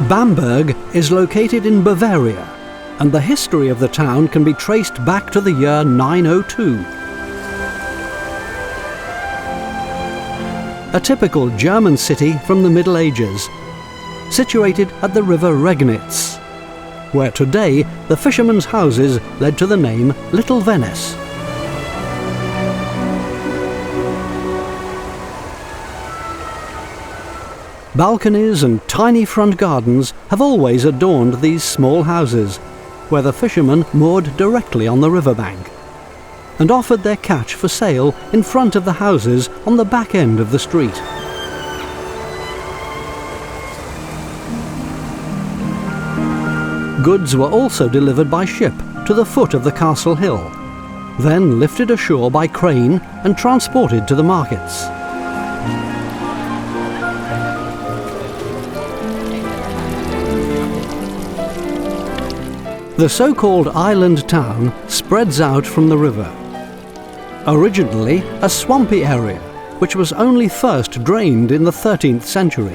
Bamberg is located in Bavaria, and the history of the town can be traced back to the year 902. A typical German city from the Middle Ages, situated at the river Regnitz, where today the fishermen's houses led to the name Little Venice. Balconies and tiny front gardens have always adorned these small houses, where the fishermen moored directly on the riverbank, and offered their catch for sale in front of the houses on the back end of the street. Goods were also delivered by ship to the foot of the castle hill, then lifted ashore by crane and transported to the markets. The so-called island town spreads out from the river. Originally a swampy area, which was only first drained in the 13th century.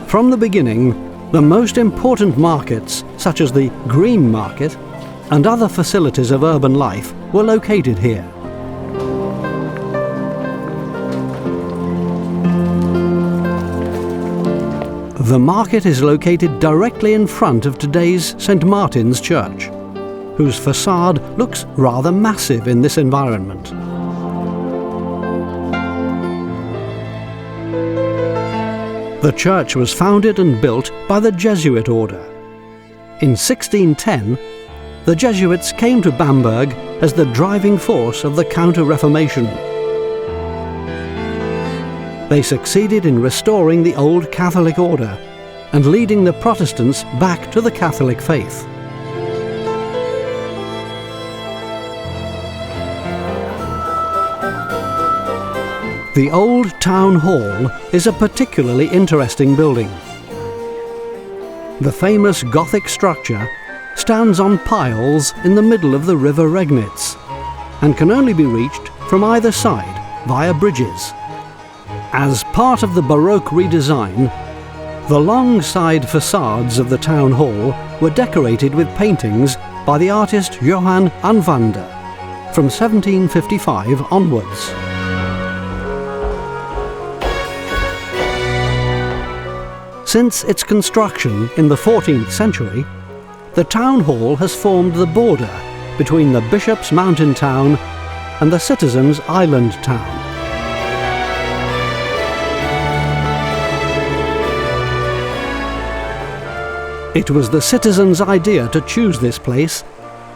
From the beginning, the most important markets, such as the Green Market and other facilities of urban life, were located here. The market is located directly in front of today's St. Martin's Church, whose facade looks rather massive in this environment. The church was founded and built by the Jesuit order. In 1610, the Jesuits came to Bamberg as the driving force of the Counter-Reformation. They succeeded in restoring the old Catholic order and leading the Protestants back to the Catholic faith. The old town hall is a particularly interesting building. The famous Gothic structure stands on piles in the middle of the river Regnitz and can only be reached from either side via bridges. As part of the Baroque redesign, the long side facades of the town hall were decorated with paintings by the artist Johann Anwander from 1755 onwards. Since its construction in the 14th century, the town hall has formed the border between the bishop's mountain town and the citizens' island town. It was the citizens' idea to choose this place,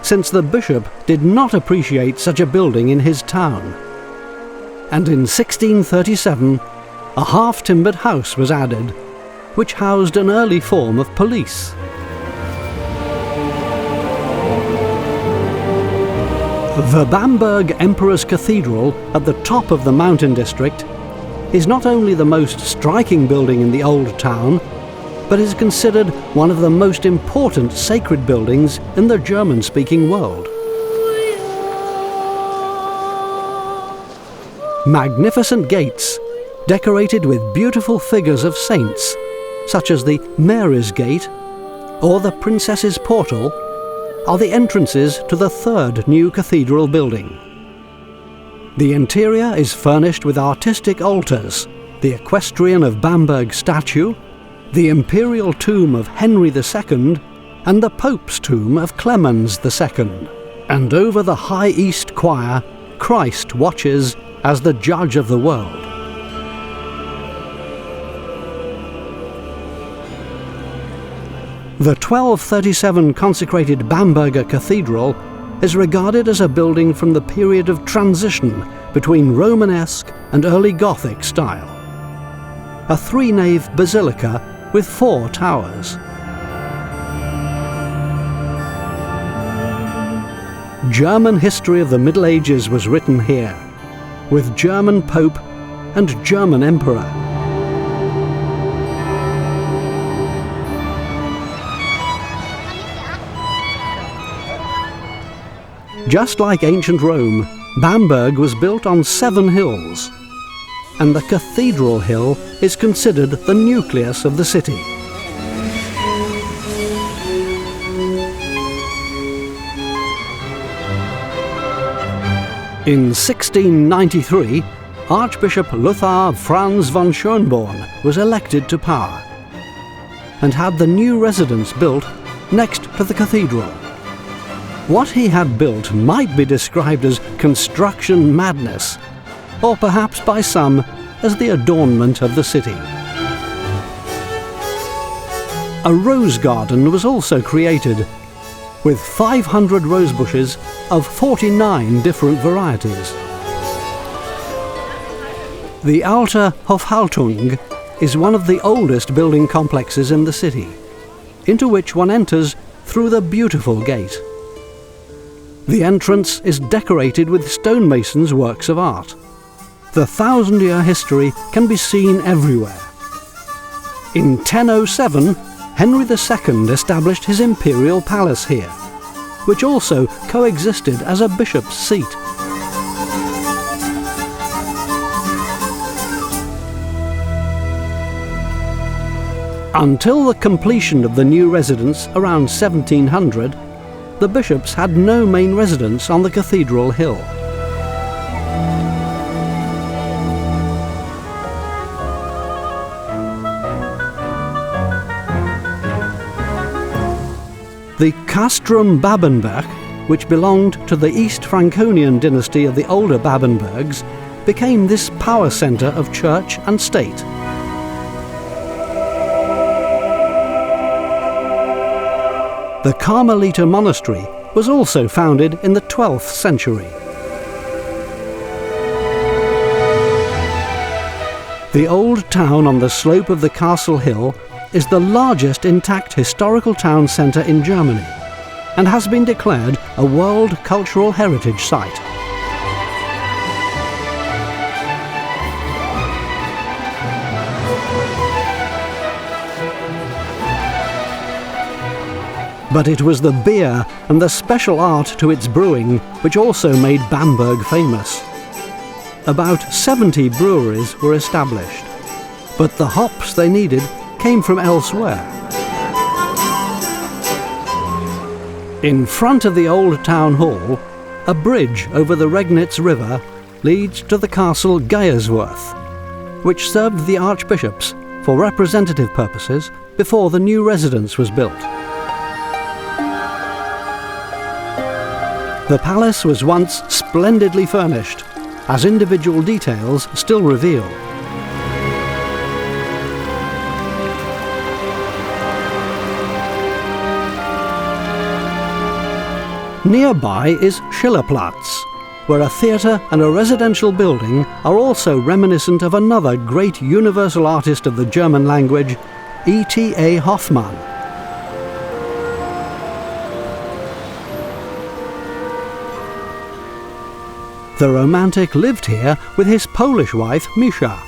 since the bishop did not appreciate such a building in his town. And in 1637, a half-timbered house was added, which housed an early form of police. The Bamberg Emperor's Cathedral at the top of the mountain district is not only the most striking building in the old town, but is considered one of the most important sacred buildings in the German-speaking world. Magnificent gates, decorated with beautiful figures of saints, such as the Mary's Gate or the Princess's Portal, are the entrances to the third new cathedral building. The interior is furnished with artistic altars, the Equestrian of Bamberg statue, the imperial tomb of Henry II, and the Pope's tomb of Clemens the Second. And over the high east choir, Christ watches as the judge of the world. The 1237 consecrated Bamberger Cathedral is regarded as a building from the period of transition between Romanesque and early Gothic style. A three-nave basilica with 4 towers. German history of the Middle Ages was written here, with German Pope and German Emperor. Just like ancient Rome, Bamberg was built on 7 hills. and the Cathedral Hill is considered the nucleus of the city. In 1693, Archbishop Lothar Franz von Schönborn was elected to power and had the new residence built next to the cathedral. What he had built might be described as construction madness, or perhaps by some as the adornment of the city. A rose garden was also created, with 500 rose bushes of 49 different varieties. The Alte Hofhaltung is one of the oldest building complexes in the city, into which one enters through the beautiful gate. The entrance is decorated with stonemasons' works of art. The 1,000-year history can be seen everywhere. In 1007, Henry II established his imperial palace here, which also coexisted as a bishop's seat. Until the completion of the new residence around 1700, the bishops had no main residence on the Cathedral Hill. The Castrum Bamberg, which belonged to the East Franconian dynasty of the older Babenbergs, became this power centre of church and state. The Carmelite monastery was also founded in the 12th century. The old town on the slope of the castle hill is the largest intact historical town centre in Germany and has been declared a World Cultural Heritage Site. But it was the beer and the special art to its brewing which also made Bamberg famous. About 70 breweries were established, but the hops they needed came from elsewhere. In front of the old town hall, a bridge over the Regnitz river leads to the castle Geierswerth, which served the archbishops for representative purposes before the new residence was built. The palace was once splendidly furnished, as individual details still reveal. Nearby is Schillerplatz, where a theatre and a residential building are also reminiscent of another great universal artist of the German language, E.T.A. Hoffmann. The romantic lived here with his Polish wife, Misha,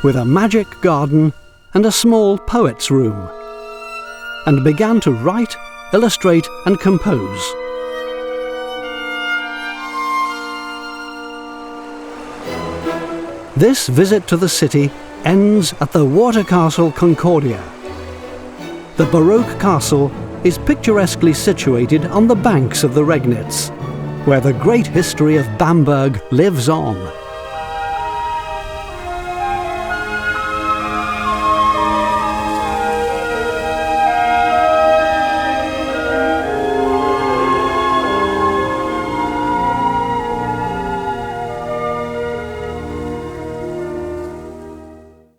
with a magic garden and a small poet's room, and began to write, illustrate and compose. This visit to the city ends at the water castle Concordia. The Baroque castle is picturesquely situated on the banks of the Regnitz, where the great history of Bamberg lives on.